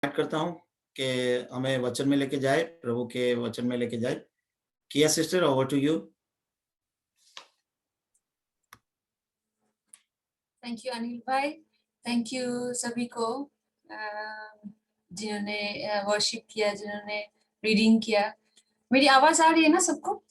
Add करता हूँ कि हमें वचन में लेके जाए, प्रभु के वचन में लेके जाए। किया sister, over to you. Thank you Anil भाई, थैंक यू सभी को जिन्होंने वर्शिप किया, जिन्होंने रीडिंग किया। मेरी आवाज आ रही है ना सबको?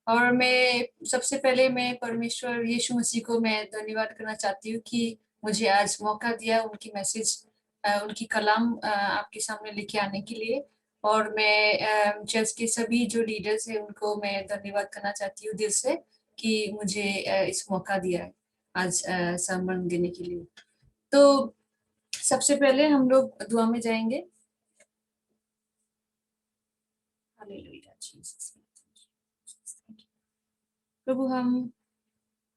और मैं सबसे पहले मैं परमेश्वर यीशु मसीह को मैं धन्यवाद करना चाहती हूँ कि मुझे आज मौका दिया उनकी मैसेज, उनकी कलाम आपके सामने लेके आने के लिए। और मैं चर्च के सभी जो लीडर्स हैं उनको मैं धन्यवाद करना चाहती हूँ दिल से कि मुझे इस मौका दिया है आज sermon देने के लिए। तो सबसे पहले हम लोग दुआ में जाएंगे। हालेलुया जीसस, प्रभु हम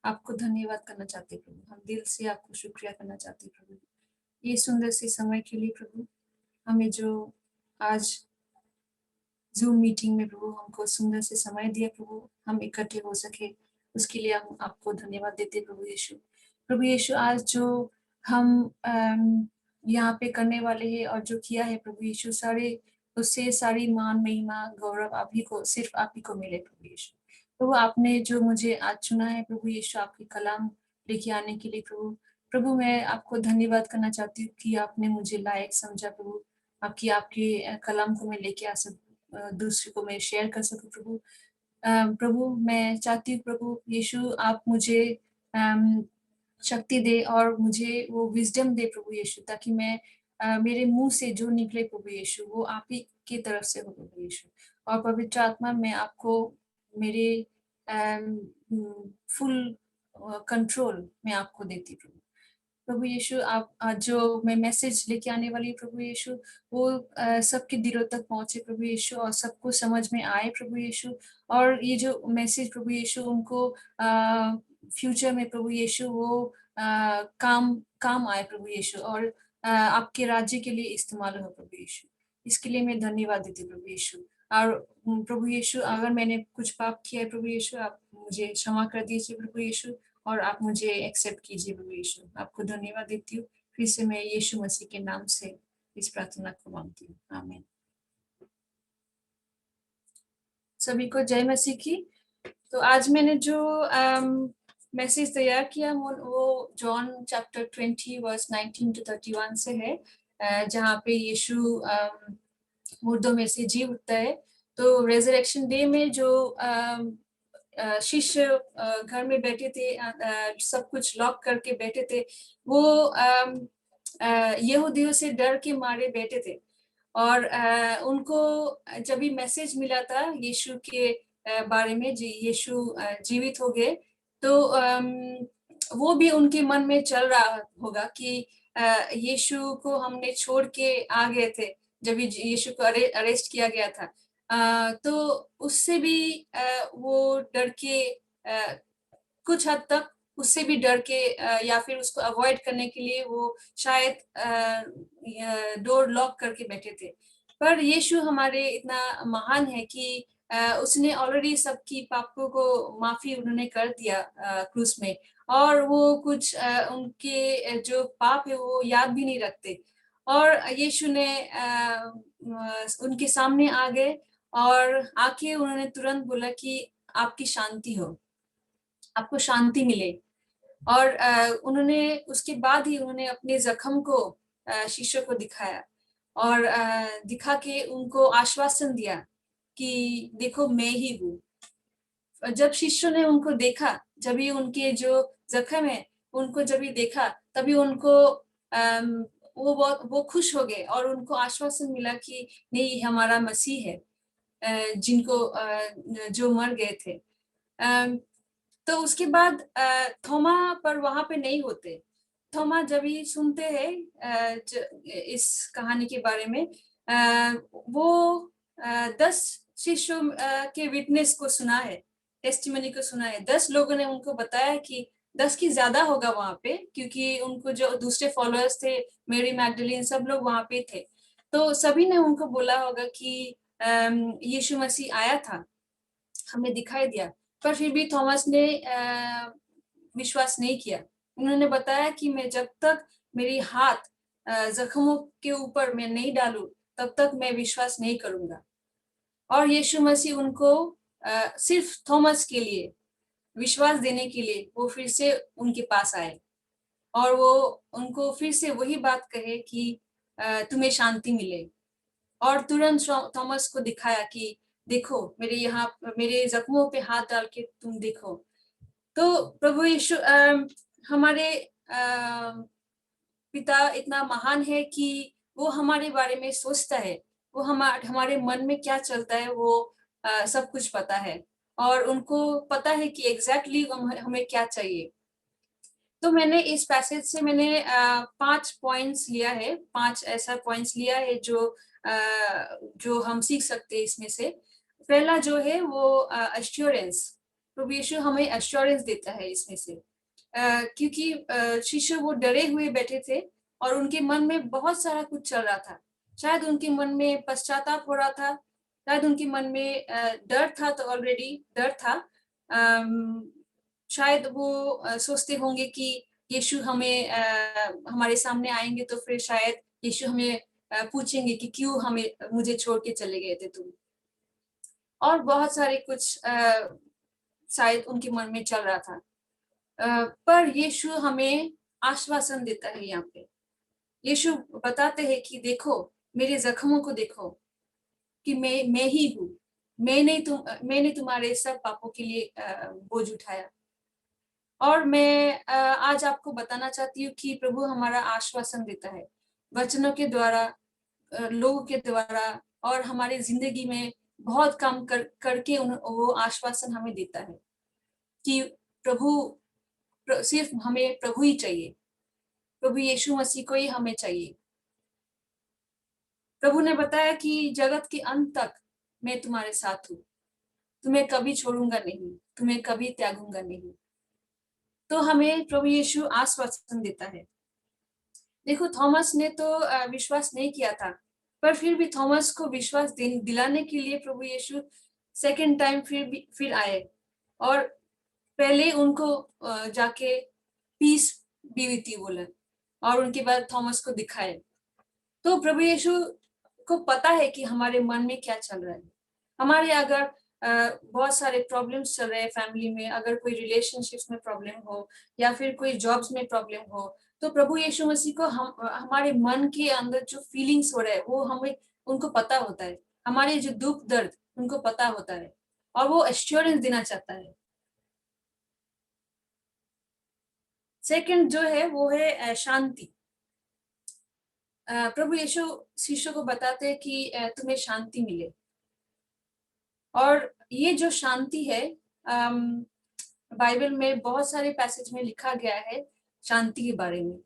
आपको धन्यवाद करना चाहते हैं प्रभु, हम दिल से आपको शुक्रिया करना चाहते हैं प्रभु, ये सुंदर से समय के लिए प्रभु। हमें जो आज जूम मीटिंग में प्रभु हमको सुंदर से समय दिया प्रभु, हम इकट्ठे हो सके, उसके लिए हम आपको धन्यवाद देते हैं प्रभु यीशु। प्रभु यीशु, आज जो हम यहाँ पे करने वाले हैं और जो किया है प्रभु यीशु, सारे उससे सारी मान महिमा गौरव आप ही को, सिर्फ आप ही को मिले प्रभु यीशु। प्रभु आपने जो मुझे आज चुना है प्रभु यीशु आपकी कलाम लेके आने के लिए प्रभु, प्रभु मैं आपको धन्यवाद करना चाहती हूँ कि आपने मुझे लायक समझा प्रभु, आपकी कलाम को मैं लेके आ सकूं, दूसरे को मैं शेयर कर सकूं प्रभु। प्रभु मैं चाहती हूँ प्रभु यीशु आप मुझे शक्ति दे और मुझे वो विजडम दे प्रभु यीशु, ताकि मैं मेरे मुंह से जो निकले प्रभु यीशु वो आप ही की तरफ से हो प्रभु यीशु। और पवित्र आत्मा मैं आपको मेरे फुल कंट्रोल मैं आपको देती प्रभु। प्रभु यीशु आप जो मैं मैसेज लेके आने वाली प्रभु यीशु, वो सबके दिलों तक पहुंचे प्रभु यीशु और सबको समझ में आए प्रभु यीशु। और ये जो मैसेज प्रभु यीशु उनको फ्यूचर में प्रभु यीशु वो काम काम आए प्रभु यीशु, और आपके राज्य के लिए इस्तेमाल हो प्रभु यीशु। इसके लिए मैं धन्यवाद देती प्रभु यीशु। और प्रभु यीशु अगर मैंने कुछ पाप किया है प्रभु यीशु, आप मुझे क्षमा कर दीजिए प्रभु यीशु, और आप मुझे एक्सेप्ट कीजिए प्रभु यीशु। आपको धन्यवाद देती हूँ। फिर से मैं यीशु मसीह के नाम से इस प्रार्थना को मांगती हूँ, आमीन। सभी को जय मसीह की। तो आज मैंने जो मैसेज तैयार किया वो जॉन चैप्टर 20 वर्स 19 to 31 से है, जहाँ पे यीशु मुर्दों में से जी उठता है। तो रेजरेक्शन डे में जो शिष्य घर में बैठे थे, सब कुछ लॉक करके बैठे थे, वो यहूदियों से डर के मारे बैठे थे। और उनको जब भी मैसेज मिला था यीशु के बारे में, यीशु जीवित हो गए, तो वो भी उनके मन में चल रहा होगा कि यीशु को हमने छोड़ के आ गए थे जब यीशु को अरेस्ट किया गया था। तो उससे भी वो डर के कुछ हद तक उससे भी डर के या फिर उसको अवॉइड करने के लिए वो शायद डोर लॉक करके बैठे थे। पर यीशु हमारे इतना महान है कि उसने ऑलरेडी सबकी पापों को माफी उन्होंने कर दिया क्रूस में, और वो कुछ उनके जो पाप है वो याद भी नहीं रखते। और यीशु ने उनके सामने आ गए और आके उन्होंने तुरंत बोला कि आपकी शांति हो, आपको शांति मिले। और उन्होंने उसके बाद ही उन्होंने अपने जख्म को शिष्यों को दिखाया और दिखा के उनको आश्वासन दिया कि देखो मैं ही हूँ। जब शिष्यों ने उनको देखा, जब भी उनके जो जख्म है उनको जब भी देखा, तभी उनको वो खुश हो गए और उनको आश्वासन मिला कि नहीं, हमारा मसीह है जिनको जो मर गए थे। तो उसके बाद थोमा पर वहां पे नहीं होते। थोमा जब ही सुनते हैं इस कहानी के बारे में, वो 10 शिष्यों के विटनेस को सुना है, टेस्टिमनी को सुना है। 10 लोगों ने उनको बताया कि 10 की ज्यादा होगा वहां पे, क्योंकि उनको जो दूसरे फॉलोअर्स थे, मेरी मैगडलीन, सब लोग वहां पे थे। तो सभी ने उनको बोला होगा कि यीशु मसीह आया था, हमें दिखाई दिया। पर फिर भी थॉमस ने विश्वास नहीं किया। उन्होंने बताया कि मैं जब तक मेरी हाथ जख्मों के ऊपर मैं नहीं डालूं, तब तक मैं विश्वास नहीं करूंगा। और यीशु मसीह उनको सिर्फ थॉमस के लिए विश्वास देने के लिए वो फिर से उनके पास आए और वो उनको फिर से वही बात कहे कि तुम्हें शांति मिले। और तुरंत थॉमस को दिखाया कि देखो मेरे जख्मों पे हाथ डाल के तुम देखो। तो प्रभु यीशु हमारे पिता इतना महान है कि वो हमारे बारे में सोचता है, वो हमारे मन में क्या चलता है वो सब कुछ पता है और उनको पता है कि एग्जैक्टली हमें क्या चाहिए। तो मैंने इस पैसेज से मैंने 5 पॉइंट्स लिया है, 5 ऐसा पॉइंट्स लिया है जो हम सीख सकते हैं इसमें से। पहला जो है वो एश्योरेंस, प्रभु यीशु हमें एश्योरेंस देता है इसमें से। क्योंकि शिष्य वो डरे हुए बैठे थे और उनके मन में बहुत सारा कुछ चल रहा था। शायद उनके मन में पश्चाताप हो रहा था, शायद उनके मन में डर था, तो ऑलरेडी डर था। शायद वो सोचते होंगे कि यीशु हमारे सामने आएंगे तो फिर शायद यीशु हमें पूछेंगे कि क्यों मुझे छोड़ के चले गए थे तुम। और बहुत सारे कुछ शायद उनके मन में चल रहा था। पर यीशु हमें आश्वासन देता है। यहाँ पे यीशु बताते हैं कि देखो मेरे जख्मों को देखो कि मैं ही हूँ, मैंने तुम्हारे सब पापों के लिए बोझ उठाया। और मैं आज आपको बताना चाहती हूँ कि प्रभु हमारा आश्वासन देता है वचनों के द्वारा, लोगों के द्वारा, और हमारी जिंदगी में बहुत काम करके वो आश्वासन हमें देता है कि सिर्फ हमें प्रभु ही चाहिए, प्रभु यीशु मसीह को ही हमें चाहिए। प्रभु ने बताया कि जगत के अंत तक मैं तुम्हारे साथ हूँ, तुम्हें कभी छोड़ूंगा नहीं, तुम्हें कभी त्यागूंगा नहीं। तो हमें प्रभु यीशु आश्वासन देता है। देखो थॉमस ने तो विश्वास नहीं किया था, पर फिर भी थॉमस को विश्वास दिलाने के लिए प्रभु यीशु सेकंड टाइम फिर आए और पहले उनको जाके पीस बी विथ यू बोले और उनके बाद थॉमस को दिखाए। तो प्रभु यीशु को पता है कि हमारे मन में क्या चल रहा है। हमारे अगर बहुत सारे प्रॉब्लम्स चल रहे हैं फैमिली में, अगर कोई रिलेशनशिप्स में प्रॉब्लम हो या फिर कोई जॉब्स में प्रॉब्लम हो, तो प्रभु यीशु मसीह को हमारे मन के अंदर जो फीलिंग्स हो रहे हैं वो हमें उनको पता होता है। हमारे जो दुख दर्द उनको पता होता है और वो एश्योरेंस देना चाहता है। सेकंड जो है वो है शांति। प्रभु यीशु शिष्यों को बताते हैं कि तुम्हें शांति मिले। और ये जो शांति है बाइबल में बहुत सारे पैसेज में लिखा गया है शांति के बारे में।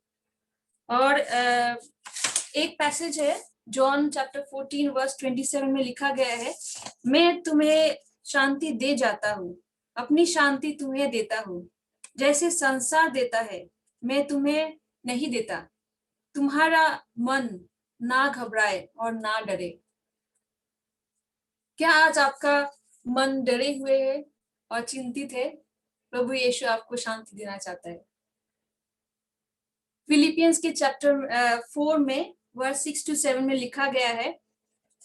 और एक पैसेज है जॉन चैप्टर 14 वर्स 27 में लिखा गया है, मैं तुम्हें शांति दे जाता हूँ, अपनी शांति तुम्हें देता हूँ, जैसे संसार देता है मैं तुम्हें नहीं देता। तुम्हारा मन ना घबराए और ना डरे। क्या आज आपका मन डरे हुए है और चिंतित है? प्रभु यीशु आपको शांति देना चाहता है। फिलिपियंस के चैप्टर 4 में वर्स 6 to 7 में लिखा गया है,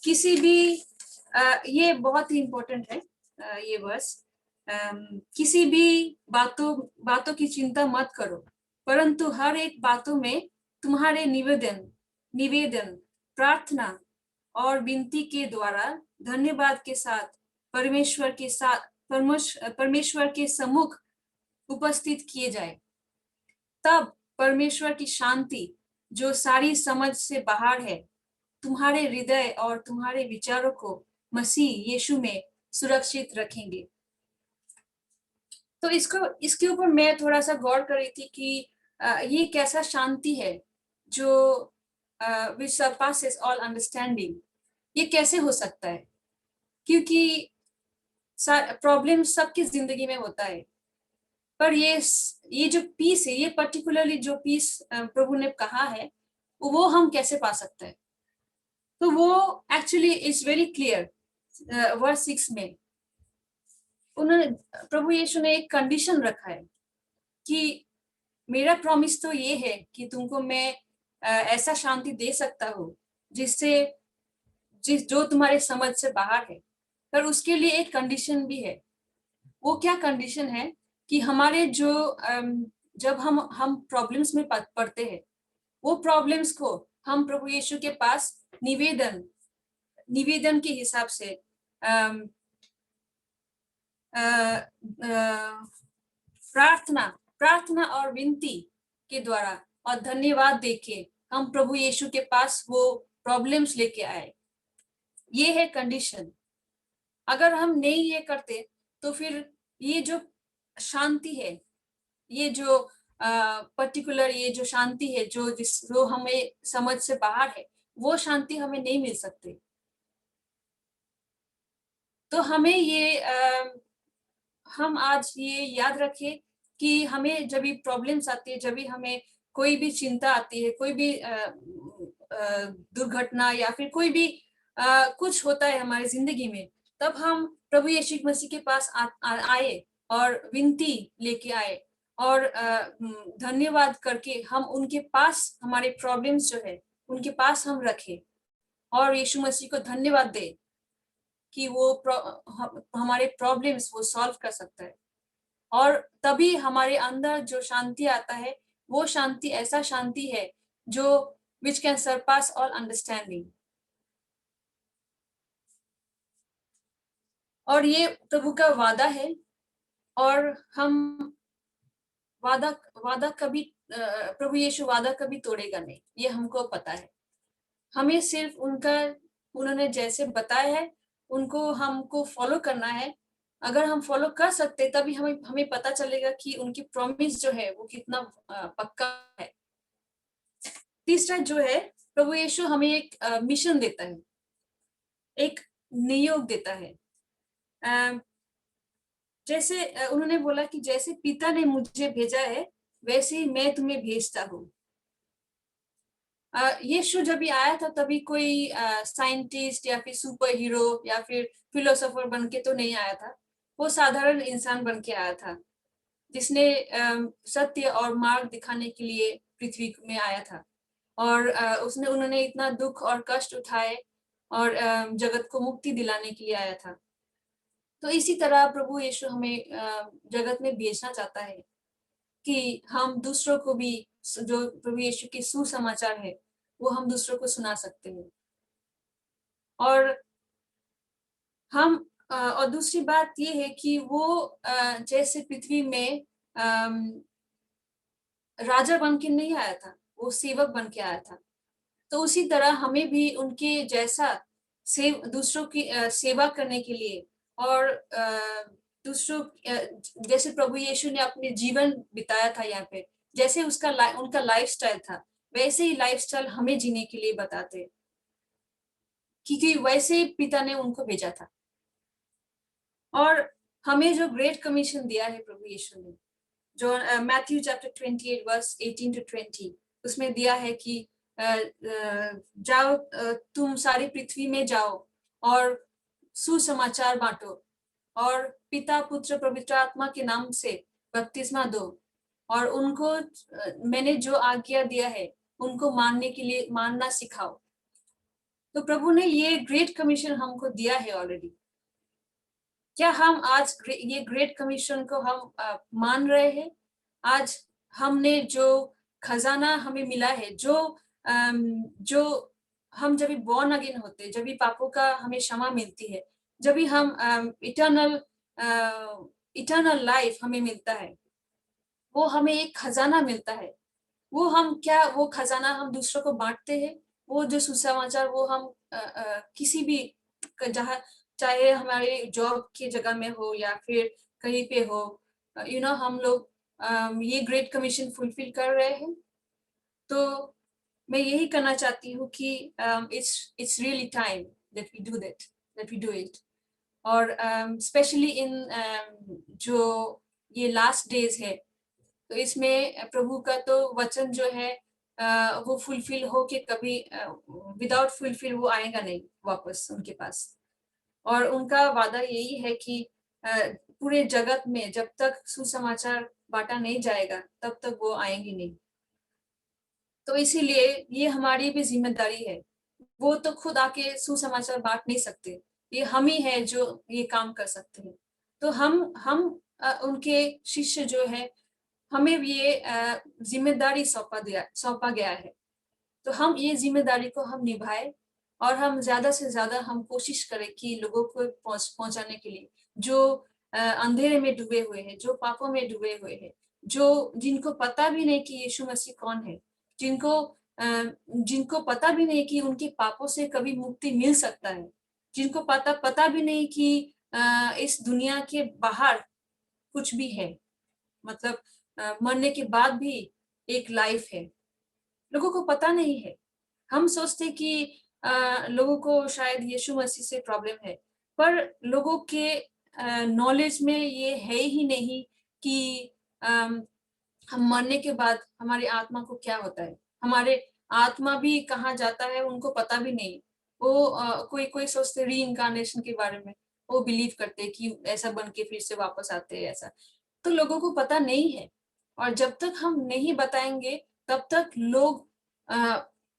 किसी भी ये बहुत ही इंपॉर्टेंट है ये वर्स, किसी भी बातों की चिंता मत करो, परंतु हर एक बातों में तुम्हारे निवेदन प्रार्थना और विनती के द्वारा धन्यवाद के साथ परमेश्वर के सम्मुख उपस्थित किए जाए। तब परमेश्वर की शांति जो सारी समझ से बाहर है तुम्हारे हृदय और तुम्हारे विचारों को मसीह यीशु में सुरक्षित रखेंगे। तो इसके ऊपर मैं थोड़ा सा गौर कर रही थी कि ये कैसा शांति है जो which surpasses all understanding, ये कैसे हो सकता है? क्योंकि प्रॉब्लम सबकी जिंदगी में होता है, पर ये जो पीस है, ये पर्टिकुलरली जो पीस प्रभु ने कहा है वो हम कैसे पा सकते हैं? तो वो actually is very clear. Verse 6 में प्रभु यीशु ने एक कंडीशन रखा है कि मेरा प्रॉमिस तो ये है कि तुमको मैं ऐसा शांति दे सकता हो जो तुम्हारे समझ से बाहर है। पर उसके लिए एक कंडीशन भी है। वो क्या कंडीशन है कि हमारे जो जब हम प्रॉब्लम्स में पड़ते हैं, वो प्रॉब्लम्स को हम प्रभु यीशु के पास निवेदन के हिसाब से अम, अ, अ, प्रार्थना और विनती के द्वारा और धन्यवाद देके हम प्रभु यीशु के पास वो प्रॉब्लम्स लेके आए। ये है कंडीशन। अगर हम नहीं ये करते तो फिर ये जो शांति है, ये जो पर्टिकुलर ये जो शांति है जो हमें समझ से बाहर है, वो शांति हमें नहीं मिल सकती। तो हमें ये हम आज ये याद रखें कि हमें जब भी प्रॉब्लम्स आती है, जब भी हमें कोई भी चिंता आती है, कोई भी दुर्घटना या फिर कोई भी कुछ होता है हमारी जिंदगी में, तब हम प्रभु यीशु मसीह के पास आए और विनती लेके आए और धन्यवाद करके हम उनके पास हमारे प्रॉब्लम्स जो है उनके पास हम रखें और यीशु मसीह को धन्यवाद दे कि वो हमारे प्रॉब्लम्स वो सॉल्व कर सकता है। और तभी हमारे अंदर जो शांति आता है, वो शांति ऐसा शांति है जो which can surpass all understanding। और ये प्रभु का वादा है और हम वादा कभी प्रभु यीशु वादा कभी तोड़ेगा नहीं, ये हमको पता है। हमें सिर्फ उन्होंने जैसे बताया है उनको हमको फॉलो करना है। अगर हम फॉलो कर सकते तभी हमें पता चलेगा कि उनकी प्रॉमिस जो है वो कितना पक्का है। तीसरा जो है, प्रभु यीशु हमें एक मिशन देता है, एक नियोग देता है। जैसे उन्होंने बोला कि जैसे पिता ने मुझे भेजा है वैसे ही मैं तुम्हें भेजता हूँ। यीशु जब भी आया था तभी कोई साइंटिस्ट या फिर सुपर हीरो या फिर फिलोसोफर बन के तो नहीं आया था। वो साधारण इंसान बन के आया था जिसने सत्य और मार्ग दिखाने के लिए पृथ्वी में आया था। और उन्होंने इतना दुख और कष्ट उठाए और जगत को मुक्ति दिलाने के लिए आया था। तो इसी तरह प्रभु यीशु हमें जगत में भेजना चाहता है कि हम दूसरों को भी जो प्रभु यीशु के सुसमाचार है वो हम दूसरों को सुना सकते हैं। और हम और दूसरी बात ये है कि वो जैसे पृथ्वी में राजा बन के नहीं आया था, वो सेवक बन के आया था। तो उसी तरह हमें भी उनके जैसा दूसरों की सेवा करने के लिए और दूसरों जैसे प्रभु यीशु ने अपने जीवन बिताया था यहाँ पे, जैसे उनका लाइफस्टाइल था वैसे ही लाइफस्टाइल हमें जीने के लिए बताते, क्योंकि वैसे ही पिता ने उनको भेजा था। और हमें जो ग्रेट कमीशन दिया है प्रभु यीशु ने, जो मैथ्यू चैप्टर 28 वर्स 18 to 20 उसमें दिया है कि जाओ तुम सारी पृथ्वी में जाओ और सुसमाचार बांटो और पिता पुत्र पवित्र आत्मा के नाम से बपतिस्मा दो और उनको मैंने जो आज्ञा दिया है उनको मानना सिखाओ। तो प्रभु ने ये ग्रेट कमीशन हमको दिया है ऑलरेडी। क्या हम आज ये ग्रेट कमीशन को हम मान रहे हैं? आज हमने जो खजाना हमें मिला है, जो हम जब भी बॉर्न अगेन होते, जब भी पापों का हमें क्षमा मिलती है, जब भी हम इटर्नल लाइफ हमें मिलता है, वो हमें एक खजाना मिलता है। वो खजाना हम दूसरों को बांटते हैं। वो जो सुसमाचार वो हम किसी भी जहाँ, चाहे हमारे जॉब की जगह में हो या फिर कहीं पे हो, हम लोग ये ग्रेट कमीशन फुलफिल कर रहे हैं। तो मैं यही करना चाहती हूँ कि it's really time that we do it. और स्पेशली इन जो ये लास्ट डेज है, तो इसमें प्रभु का तो वचन जो है वो फुलफिल हो के कभी विदाउट फुलफिल वो आएगा नहीं वापस उनके पास। और उनका वादा यही है कि पूरे जगत में जब तक सुसमाचार बांटा नहीं जाएगा तब तक वो आएंगे नहीं। तो इसीलिए ये हमारी भी जिम्मेदारी है। वो तो खुद आके सुसमाचार बांट नहीं सकते, ये हम ही है जो ये काम कर सकते हैं। तो हम उनके शिष्य जो है, हमें भी ये जिम्मेदारी सौंपा गया है। तो हम ये जिम्मेदारी को हम निभाए और हम ज्यादा से ज्यादा हम कोशिश करें कि लोगों को पहुंचाने के लिए, जो अंधेरे में डूबे हुए हैं, जो पापों में डूबे हुए हैं, जो जिनको पता भी नहीं कि यीशु मसीह कौन है, जिनको जिनको पता भी नहीं कि उनके पापों से कभी मुक्ति मिल सकता है, जिनको पता भी नहीं कि इस दुनिया के बाहर कुछ भी है, मतलब मरने के बाद भी एक लाइफ है, लोगों को पता नहीं है। हम सोचते कि लोगों को शायद यीशु मसीह से प्रॉब्लम है, पर लोगों के नॉलेज में ये है ही नहीं कि अम, हम मरने के बाद हमारी आत्मा को क्या होता है, हमारे आत्मा भी कहाँ जाता है उनको पता भी नहीं। वो कोई कोई सोचते री-इन्कार्नेशन के बारे में, वो बिलीव करते हैं कि ऐसा बन के फिर से वापस आते हैं ऐसा। तो लोगों को पता नहीं है, और जब तक हम नहीं बताएंगे तब तक लोग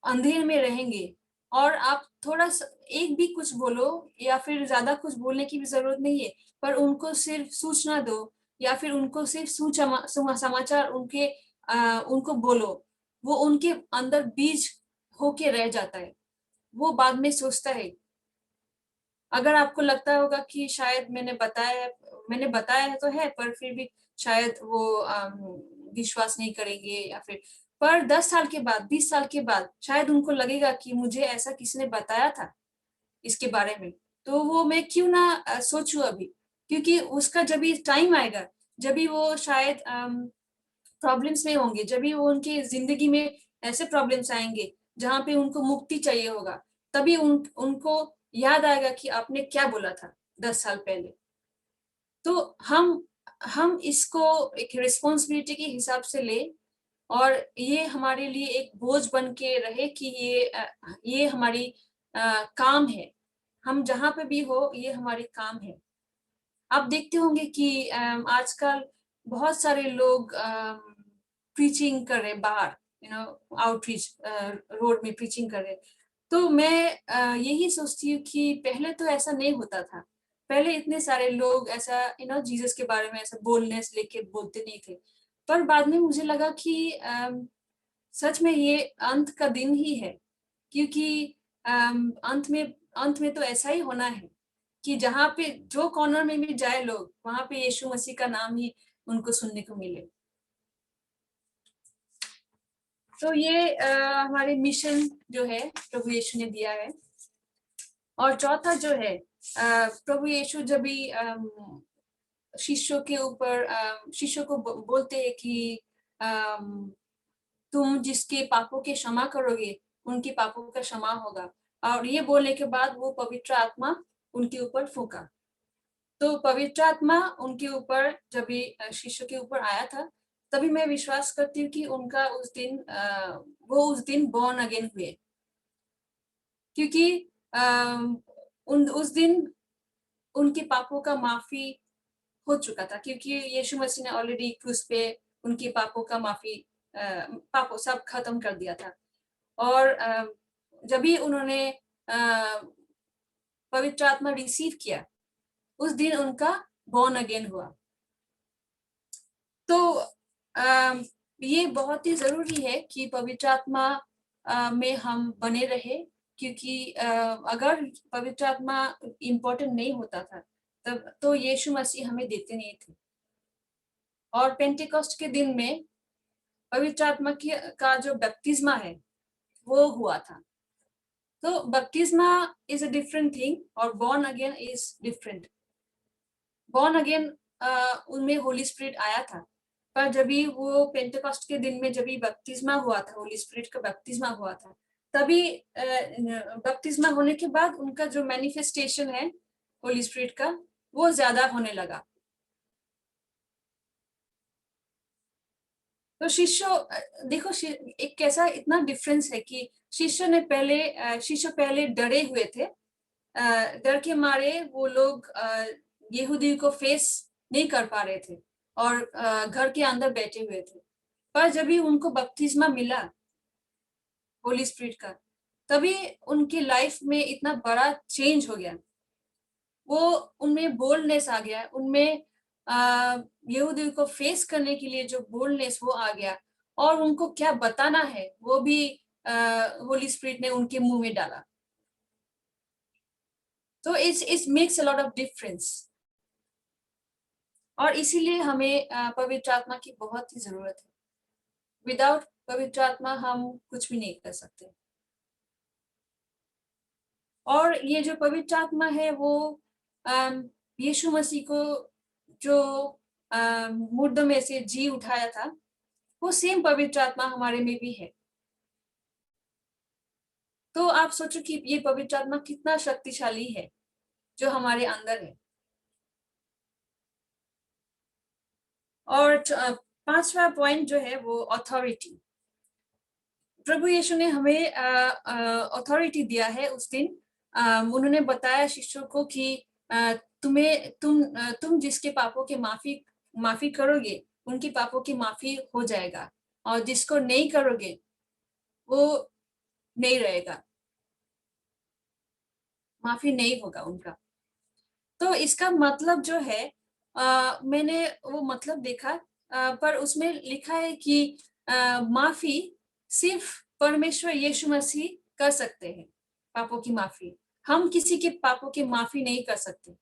अंधेरे में रहेंगे। और आप थोड़ा एक भी कुछ बोलो या फिर ज्यादा कुछ बोलने की भी जरूरत नहीं है, पर उनको सिर्फ सूचना दो या फिर उनको सिर्फ समाचार उनको बोलो, वो उनके अंदर बीज होके रह जाता है, वो बाद में सोचता है। अगर आपको लगता होगा कि शायद मैंने बताया तो है, पर फिर भी शायद वो विश्वास नहीं करेंगे, या फिर पर 10 साल के बाद, 20 साल के बाद शायद उनको लगेगा कि मुझे ऐसा किसी ने बताया था इसके बारे में, तो वो मैं क्यों ना सोचूं अभी, क्योंकि उसका जब भी टाइम आएगा, जब भी वो शायद प्रॉब्लम्स में होंगे, जब भी वो उनकी जिंदगी में ऐसे प्रॉब्लम्स आएंगे जहाँ पे उनको मुक्ति चाहिए होगा, तभी उनको याद आएगा कि आपने क्या बोला था 10 साल पहले। तो हम इसको एक रिस्पॉन्सिबिलिटी के हिसाब से ले, और ये हमारे लिए एक बोझ बन के रहे कि ये हमारी काम है। हम जहाँ पे भी हो, ये हमारी काम है। आप देखते होंगे कि आजकल बहुत सारे लोग प्रीचिंग कर रहे बाहर, आउटरीच रोड में प्रीचिंग कर रहे। तो मैं यही सोचती हूँ कि पहले तो ऐसा नहीं होता था। पहले इतने सारे लोग ऐसा जीसस के बारे में ऐसा बोलनेस लेके बोलते नहीं थे। पर बाद में मुझे लगा कि सच में ये अंत का दिन ही है, क्योंकि अंत में तो ऐसा ही होना है कि जहाँ पे जो कॉर्नर में भी जाए लोग, वहां पे यीशु मसीह का नाम ही उनको सुनने को मिले। तो ये हमारे मिशन जो है प्रभु यीशु ने दिया है। और चौथा जो है, प्रभु यीशु जब भी शिष्यों के ऊपर शिष्यों को बोलते हैं कि तुम जिसके पापों के क्षमा करोगे उनके पापों का क्षमा होगा, और ये बोलने के बाद वो पवित्र आत्मा उनके ऊपर फूंका। तो पवित्र आत्मा उनके ऊपर जब भी शिष्यों के ऊपर आया था, तभी मैं विश्वास करती हूँ कि उनका वो उस दिन बॉर्न अगेन हुए, क्योंकि उस दिन उनके पापों का माफी हो चुका था, क्योंकि यीशु मसीह ने ऑलरेडी क्रूस पे उनके पापों का पापों सब खत्म कर दिया था। और जब भी उन्होंने पवित्र आत्मा रिसीव किया, उस दिन उनका बॉर्न अगेन हुआ। तो ये बहुत ही जरूरी है कि पवित्र आत्मा में हम बने रहे, क्योंकि अगर पवित्र आत्मा इम्पोर्टेंट नहीं होता था तब तो यीशु मसीह हमें देते नहीं थे। और पेंटेकोस्ट के दिन में पवित्र आत्मा का जो बपतिस्मा है वो हुआ था। तो बपतिस्मा इज अ डिफरेंट थिंग और born again is different. Born again उनमें होली स्पिरिट आया था, पर जब भी वो पेंटेकोस्ट के दिन में जब भी बपतिस्मा हुआ था, होली स्पिरिट का बपतिस्मा हुआ था, तभी बपतिस्मा होने के बाद उनका जो मैनिफेस्टेशन है होली स्पिरिट का, वो ज्यादा होने लगा। तो देखो एक कैसा इतना डिफरेंस है कि शिष्य पहले डरे हुए थे, डर के मारे वो लोग यहूदी को फेस नहीं कर पा रहे थे और घर के अंदर बैठे हुए थे। पर जब भी उनको बपतिस्मा मिला, होली स्पिरिट का, तभी उनकी लाइफ में इतना बड़ा चेंज हो गया। वो उनमें बोल्डनेस आ गया, उनमें यहूदी को फेस करने के लिए जो बोल्डनेस वो आ गया, और उनको क्या बताना है वो भी होली स्पिरिट ने उनके मुंह में डाला। तो it makes a lot of difference, और इसीलिए हमें पवित्र आत्मा की बहुत ही जरूरत है। विदाउट पवित्र आत्मा हम कुछ भी नहीं कर सकते। और ये जो पवित्र आत्मा है वो यीशु मसीह को जो मुर्दों में से जी उठाया था, वो सेम पवित्र आत्मा हमारे में भी है। तो आप सोचो कि ये पवित्र आत्मा कितना शक्तिशाली है जो हमारे अंदर है। और पांचवा पॉइंट जो है वो अथॉरिटी। प्रभु यीशु ने हमें अथॉरिटी दिया है उस दिन। उन्होंने बताया शिष्यों को कि तुम जिसके पापों के माफी करोगे उनकी पापों की माफी हो जाएगा, और जिसको नहीं करोगे वो नहीं रहेगा, माफी नहीं होगा उनका। तो इसका मतलब जो है मैंने वो मतलब देखा, पर उसमें लिखा है कि माफी सिर्फ परमेश्वर यीशु मसीह कर सकते हैं, पापों की माफी। हम किसी के पापों की माफी नहीं कर सकते।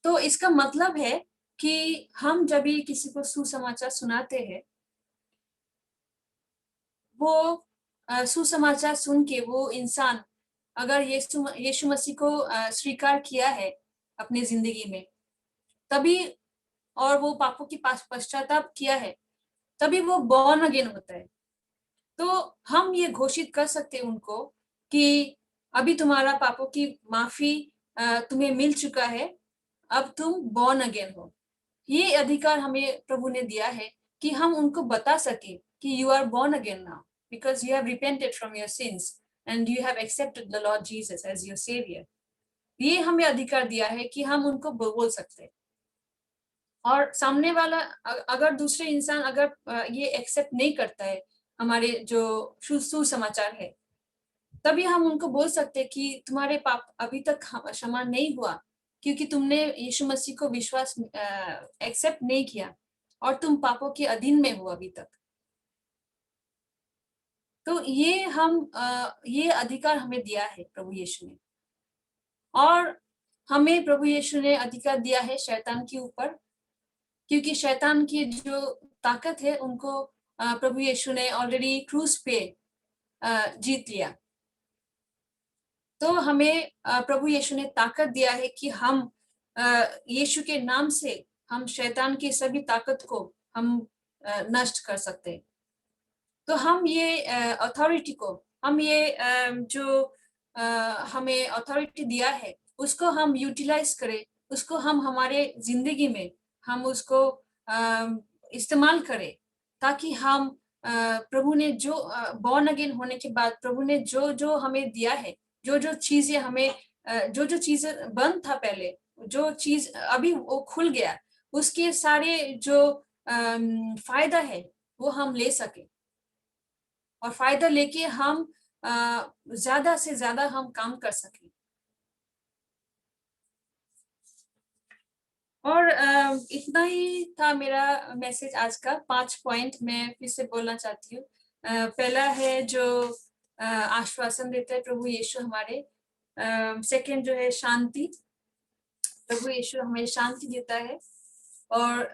तो इसका मतलब है कि हम जब भी किसी को सुसमाचार सुनाते हैं, वो सुसमाचार सुन के वो इंसान अगर यीशु मसीह को स्वीकार किया है अपनी जिंदगी में, तभी, और वो पापों की पश्चाताप किया है, तभी वो बॉर्न अगेन होता है। तो हम ये घोषित कर सकते हैं उनको कि अभी तुम्हारा पापों की माफी तुम्हें मिल चुका है, अब तुम बॉर्न अगेन हो। ये अधिकार हमें प्रभु ने दिया है कि हम उनको बता सके कि you are born again now because you have repented from your sins and you have accepted the Lord Jesus as your saviour. ये हमें अधिकार दिया है कि हम उनको बोल सकते हैं। और सामने वाला अगर दूसरे इंसान अगर ये एक्सेप्ट नहीं करता है हमारे जो सुसमाचार है, तभी हम उनको बोल सकते हैं कि तुम्हारे पाप अभी तक क्षमा नहीं हुआ, क्योंकि तुमने यीशु मसीह को विश्वास एक्सेप्ट नहीं किया और तुम पापों के अधीन में हो अभी तक। तो ये अधिकार हमें दिया है प्रभु यीशु ने। और हमें प्रभु यीशु ने अधिकार दिया है शैतान के ऊपर, क्योंकि शैतान की जो ताकत है उनको प्रभु यीशु ने ऑलरेडी क्रूस पे जीत लिया। तो हमें प्रभु यीशु ने ताकत दिया है कि हम यीशु के नाम से हम शैतान की सभी ताकत को हम नष्ट कर सकते हैं। तो हम ये अथॉरिटी को, हम ये जो हमें अथॉरिटी दिया है उसको हम यूटिलाइज करें, उसको हम हमारे जिंदगी में हम उसको इस्तेमाल करें, ताकि हम प्रभु ने जो बॉर्न अगेन होने के बाद प्रभु ने जो जो हमें दिया है, जो जो चीजें हमें जो जो चीजें बंद था पहले, जो चीज अभी वो खुल गया, उसके सारे जो फायदा है वो हम ले सके, और फायदा लेके हम ज्यादा से ज्यादा हम काम कर सकें। और इतना ही था मेरा मैसेज आज का। 5 पॉइंट मैं फिर से बोलना चाहती हूँ। पहला है जो आश्वासन देता है प्रभु यीशु हमारे। सेकंड जो है शांति, प्रभु यीशु हमें शांति देता है। और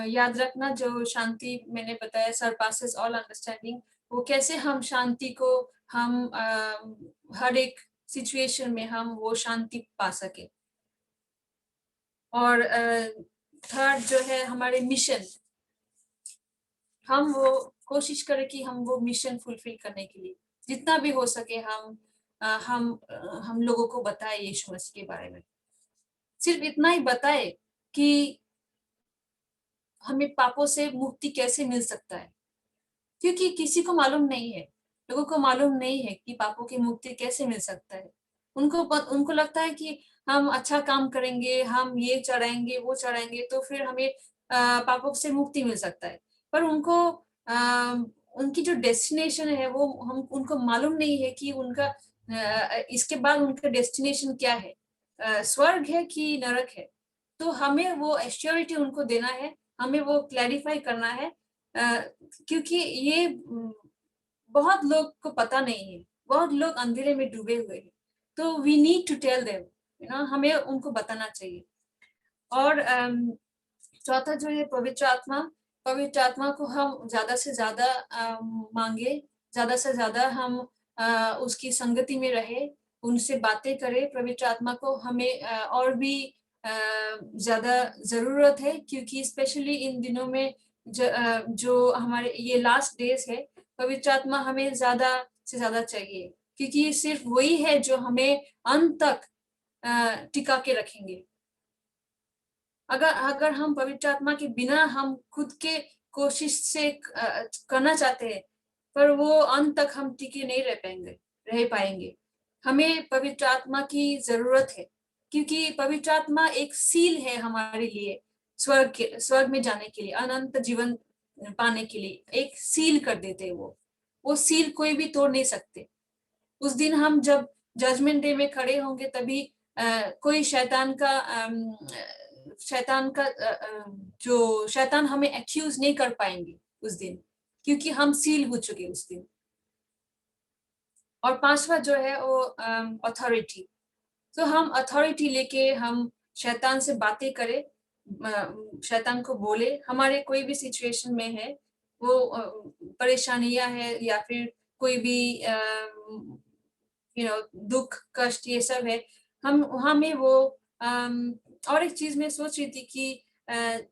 याद रखना जो शांति मैंने बताया सरपासेस ऑल अंडरस्टैंडिंग, वो कैसे हम शांति को हम हर एक सिचुएशन में हम वो शांति पा सके। और थर्ड जो है हमारे मिशन, हम वो कोशिश करें कि हम वो मिशन फुलफिल करने के लिए जितना भी हो सके हम लोगों को बताए यीशु मसीह के बारे में। सिर्फ इतना ही बताए कि हमें पापों से मुक्ति कैसे मिल सकता है, क्योंकि किसी को मालूम नहीं है, लोगों को मालूम नहीं है कि पापों की मुक्ति कैसे मिल सकता है। उनको लगता है कि हम अच्छा काम करेंगे, हम ये चढ़ाएंगे वो चढ़ाएंगे तो फिर हमें पापों से मुक्ति मिल सकता है। पर उनकी जो डेस्टिनेशन है वो हम उनको मालूम नहीं है कि उनका इसके बाद उनका डेस्टिनेशन क्या है, स्वर्ग है कि नरक है। तो हमें वो एश्योरिटी उनको देना है, हमें वो क्लैरिफाई करना है, क्योंकि ये बहुत लोग को पता नहीं है, बहुत लोग अंधेरे में डूबे हुए हैं। तो we need to tell them, हमें उनको बताना चाहिए। और चौथा जो है पवित्र आत्मा को हम ज्यादा से ज्यादा मांगे, ज्यादा से ज्यादा हम उसकी संगति में रहे, उनसे बातें करें। पवित्र आत्मा को हमें और भी ज्यादा जरूरत है, क्योंकि स्पेशली इन दिनों में जो हमारे ये लास्ट डेज है, पवित्र आत्मा हमें ज्यादा से ज्यादा चाहिए, क्योंकि सिर्फ वही है जो हमें अंत तक टिका के रखेंगे। अगर हम पवित्र आत्मा के बिना हम खुद के कोशिश से करना चाहते हैं, पर वो अंत तक हम टिके नहीं रह पाएंगे। हमें पवित्र आत्मा की जरूरत है, क्योंकि पवित्र आत्मा एक सील है हमारे लिए, स्वर्ग में जाने के लिए, अनंत जीवन पाने के लिए एक सील कर देते हैं। वो सील कोई भी तोड़ नहीं सकते। उस दिन हम जब जजमेंट डे में खड़े होंगे, तभी कोई शैतान का जो शैतान हमें एक्यूज नहीं कर पाएंगे उस दिन, क्योंकि हम सील हो चुके उस दिन। और पांचवा जो है वो अथॉरिटी। तो हम अथॉरिटी लेके हम शैतान से बातें करें, शैतान को बोले, हमारे कोई भी सिचुएशन में है, वो परेशानियां है या फिर कोई भी दुख कष्ट ये सब है, हमें वो और एक चीज मैं सोच रही थी कि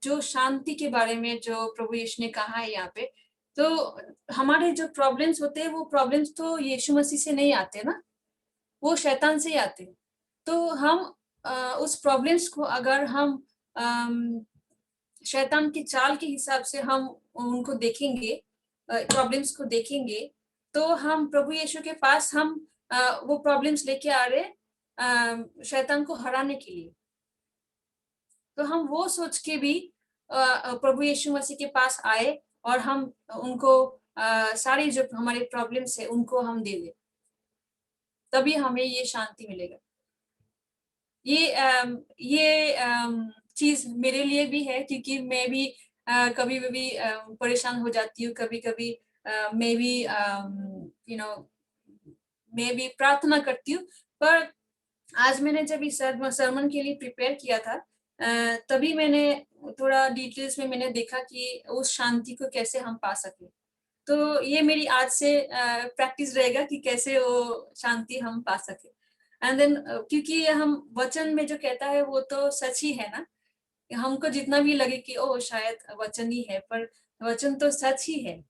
जो शांति के बारे में जो प्रभु यीशु ने कहा है यहाँ पे, तो हमारे जो प्रॉब्लम्स होते हैं, वो प्रॉब्लम्स तो यीशु मसीह से नहीं आते ना, वो शैतान से ही आते हैं। तो हम उस प्रॉब्लम्स को अगर हम शैतान की चाल के हिसाब से हम उनको देखेंगे, प्रॉब्लम्स को देखेंगे, तो हम प्रभु यीशु के पास हम वो प्रॉब्लम्स लेके आ रहे शैतान को हराने के लिए। तो हम वो सोच के भी प्रभु यीशु मसीह के पास आए और हम उनको सारी जो हमारे प्रॉब्लम्स है उनको हम दे दे, तभी हमें ये शांति मिलेगा। ये चीज मेरे लिए भी है, क्योंकि मैं भी कभी कभी परेशान हो जाती हूँ, कभी कभी मैं भी मैं भी प्रार्थना करती हूँ। पर आज मैंने जब इस सरमन के लिए प्रिपेयर किया था, तभी मैंने थोड़ा डिटेल्स में मैंने देखा कि उस शांति को कैसे हम पा सके। तो ये मेरी आज से प्रैक्टिस रहेगा कि कैसे वो शांति हम पा सके। एंड देन क्योंकि हम वचन में जो कहता है वो तो सच ही है ना, हमको जितना भी लगे कि ओ शायद वचन ही है, पर वचन तो सच ही है।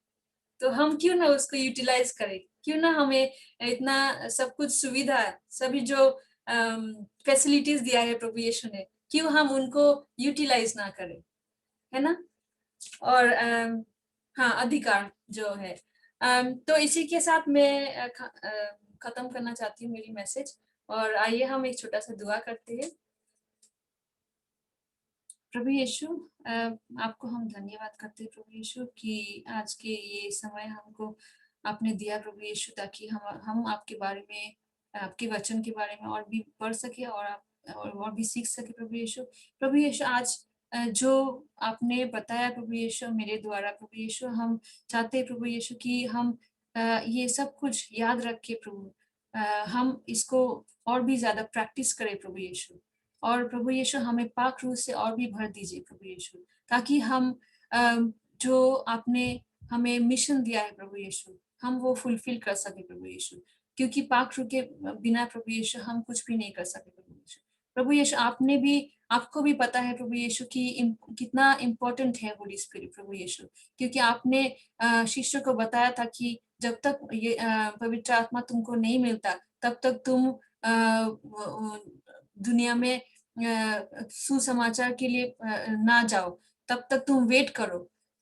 तो हम क्यों ना उसको यूटिलाइज करें, क्यों ना हमें इतना सब कुछ सुविधा, सभी जो फैसिलिटीज दिया है प्रभु यीशु ने, क्यों हम उनको यूटिलाइज ना करें, है ना। और हाँ, अधिकार जो है। तो इसी के साथ मैं खत्म करना चाहती हूँ मेरी मैसेज, और आइए हम एक छोटा सा दुआ करते हैं। प्रभु यीशु, आपको हम धन्यवाद करते हैं प्रभु यीशु कि आज के ये समय हमको आपने दिया प्रभु यीशु, ताकि हम आपके बारे में, आपके वचन के बारे में और भी पढ़ सके और भी सीख सके प्रभु यीशु। प्रभु यीशु, आज जो आपने बताया प्रभु यीशु मेरे द्वारा प्रभु यीशु, हम चाहते हैं प्रभु यीशु कि हम ये सब कुछ याद रखे प्रभु, हम इसको और भी ज्यादा प्रैक्टिस करें प्रभु यीशु। और प्रभु यीशु हमें पाक रूह से और भी भर दीजिए प्रभु यीशु, ताकि हम जो आपने हमें मिशन दिया है प्रभु यीशु, हम वो फुलफिल कर सके प्रभु यीशु, क्योंकि पाक रूह के बिना प्रभु यीशु हम कुछ भी नहीं कर सकते प्रभु यीशु। प्रभु यीशु, आपको भी पता है प्रभु यीशु कि कितना इम्पोर्टेंट है होली स्पिरिट प्रभु यीशु, क्योंकि आपने शिष्य को बताया था कि जब तक ये पवित्र आत्मा तुमको नहीं मिलता, तब तक तुम दुनिया में सुसमाचार के लिए ना जाओ, तब तक तुम वेट करो।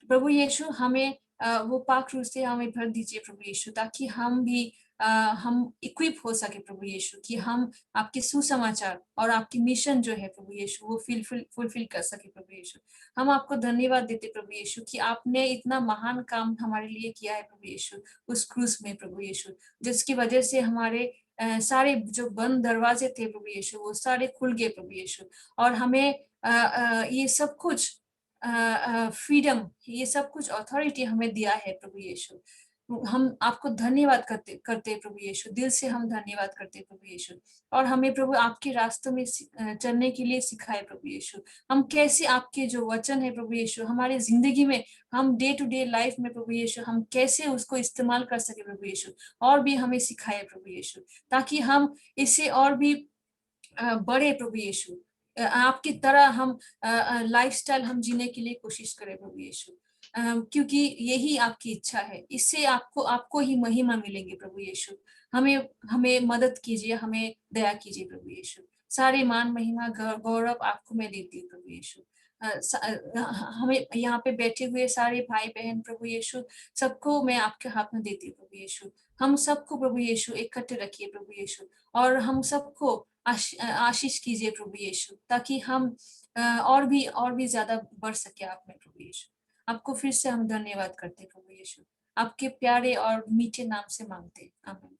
प्रभु यीशु, हमें वो पाक रूह से हमें भर दीजिए प्रभु यीशु, ताकि हम भी हम इक्विप हो सके प्रभु यीशु, कि हम आपके सुसमाचार और आपकी मिशन जो है प्रभु यीशु वो फुलफिल कर सके प्रभु यीशु। हम आपको धन्यवाद देते प्रभु यीशु कि आपने इतना महान काम हमारे लिए किया है प्रभु यीशु, उस क्रूस में प्रभु यीशु, जिसकी वजह से हमारे सारे जो बंद दरवाजे थे प्रभु यीशु वो सारे खुल गए प्रभु यीशु। और हमें ये सब कुछ फ्रीडम, ये सब कुछ अथॉरिटी हमें दिया है प्रभु यीशु। हम आपको धन्यवाद करते करते हैं प्रभु यीशु, दिल से हम धन्यवाद करते हैं प्रभु यीशु। और हमें प्रभु आपके रास्तों में चलने के लिए सिखाए प्रभु यीशु। हम कैसे आपके जो वचन है प्रभु यीशु हमारे जिंदगी में, हम डे टू डे लाइफ में प्रभु यीशु हम कैसे उसको इस्तेमाल कर सके प्रभु यीशु, और भी हमें सिखाए प्रभु यीशु, ताकि हम इससे और भी बढ़े प्रभु यीशु। आपकी तरह हम लाइफस्टाइल हम जीने के लिए कोशिश करें प्रभु यीशु, क्योंकि यही आपकी इच्छा है। इससे आपको आपको ही महिमा मिलेंगे प्रभु यीशु। हमें हमें मदद कीजिए, हमें दया कीजिए प्रभु यीशु। सारे मान महिमा गौरव आपको मैं देती हूँ प्रभु यीशु। हमें यहाँ पे बैठे हुए सारे भाई बहन प्रभु यीशु, सबको मैं आपके हाथ में देती हूँ प्रभु यीशु। हम सबको प्रभु यीशु इकट्ठे रखिए प्रभु यीशु, और हम सबको आशीष कीजिए प्रभु यीशु, ताकि हम और भी ज्यादा बढ़ सके आप में प्रभु यीशु। आपको फिर से हम धन्यवाद करते हैं प्रभु यीशु, आपके प्यारे और मीठे नाम से मांगते हैं, आमीन।